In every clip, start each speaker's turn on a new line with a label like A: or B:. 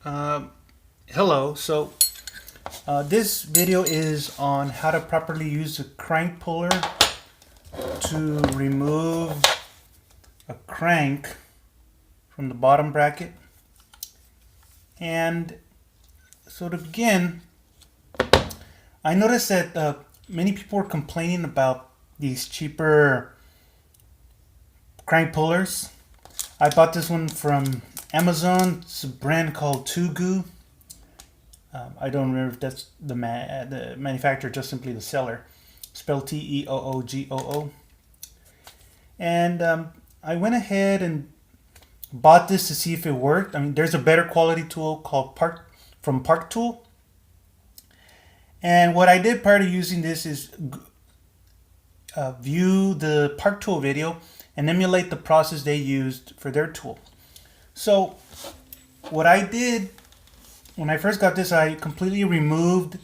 A: Uh, Hello. This video is on how to properly use a crank puller to remove a crank from the bottom bracket. And so to begin, I noticed that many people were complaining about these cheaper crank pullers. I bought this one from Amazon. It's a brand called Tugu. I don't remember if that's the manufacturer, just simply the seller. Spelled Teoogoo. And I went ahead and bought this to see if it worked. I mean, there's a better quality tool called Park Tool. And what I did prior to using this is view the Park Tool video and emulate the process they used for their tool. So what I did when I first got this, I completely removed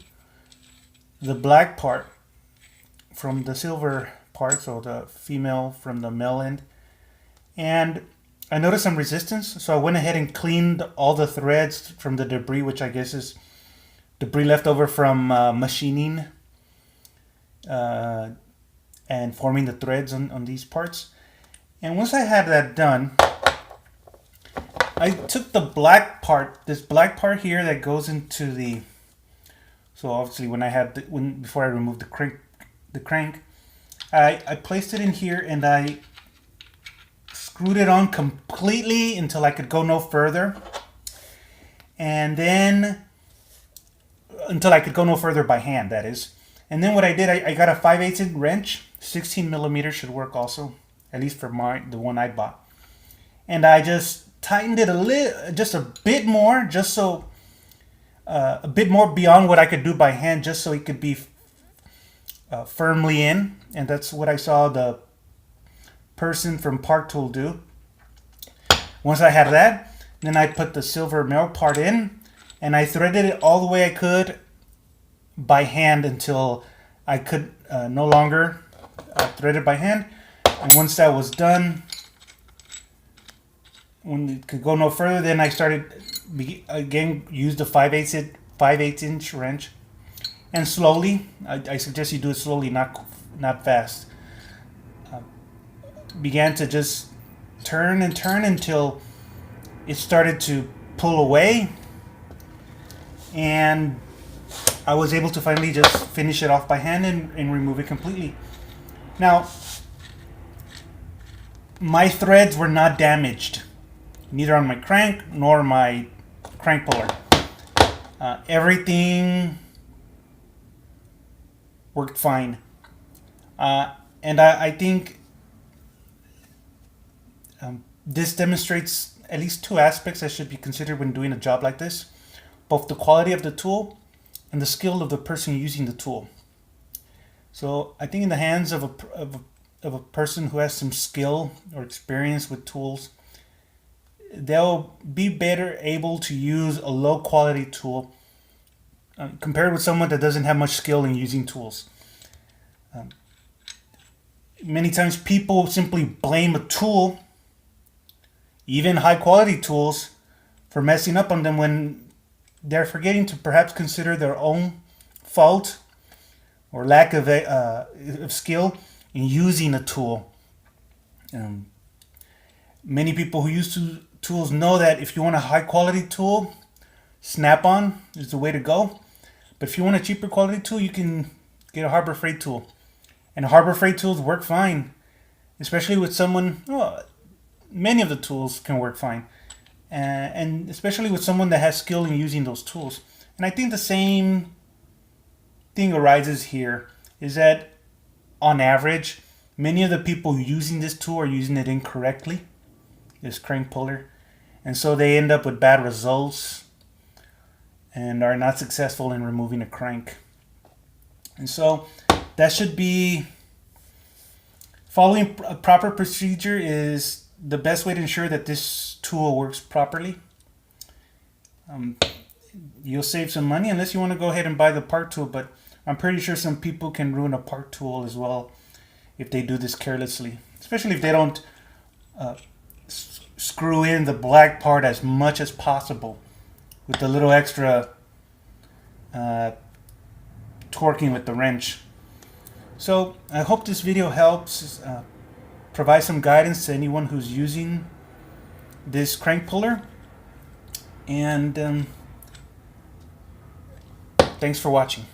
A: the black part from the silver part, so the female from the male end. And I noticed some resistance, so I went ahead and cleaned all the threads from the debris, which I guess is debris left over from machining and forming the threads on these parts. And once I had that done, I took the black part, this black part here that goes into the, so obviously before I removed the crank, I placed it in here and I screwed it on completely until I could go no further. And then, until I could go no further by hand, that is. And then what I did, I got a 5/8" wrench, 16 millimeters should work also, at least for the one I bought. And I just tightened it just a bit more, just so a bit more beyond what I could do by hand, just so it could be firmly in. And that's what I saw the person from Park Tool do. Once I had that, then I put the silver male part in, and I threaded it all the way I could by hand until I could no longer thread it by hand. And once that was done, when it could go no further, then I started again use the 5/8" wrench, and slowly. I suggest you do it slowly, not fast. Began to just turn and turn until it started to pull away, and I was able to finally just finish it off by hand and remove it completely. Now, my threads were not damaged, neither on my crank nor my crank puller. Everything worked fine. And I think this demonstrates at least two aspects that should be considered when doing a job like this: both the quality of the tool and the skill of the person using the tool. So I think in the hands of a person who has some skill or experience with tools, they'll be better able to use a low quality tool compared with someone that doesn't have much skill in using tools. Many times people simply blame a tool, even high quality tools, for messing up on them when they're forgetting to perhaps consider their own fault or lack of skill in using a tool. Many people who use tools know that if you want a high quality tool, Snap-on is the way to go. But if you want a cheaper quality tool, you can get a Harbor Freight tool. And Harbor Freight tools work fine, especially with someone, well, many of the tools can work fine. And especially with someone that has skill in using those tools. And I think the same thing arises here, is that on average, many of the people using this tool are using it incorrectly, this crank puller. And so they end up with bad results and are not successful in removing a crank. And so that should be, following a proper procedure is the best way to ensure that this tool works properly. You'll save some money unless you want to go ahead and buy the Park Tool, but I'm pretty sure some people can ruin a Park Tool as well if they do this carelessly, especially if they don't screw in the black part as much as possible with a little extra torquing with the wrench. So I hope this video helps provide some guidance to anyone who's using this crank puller. And thanks for watching.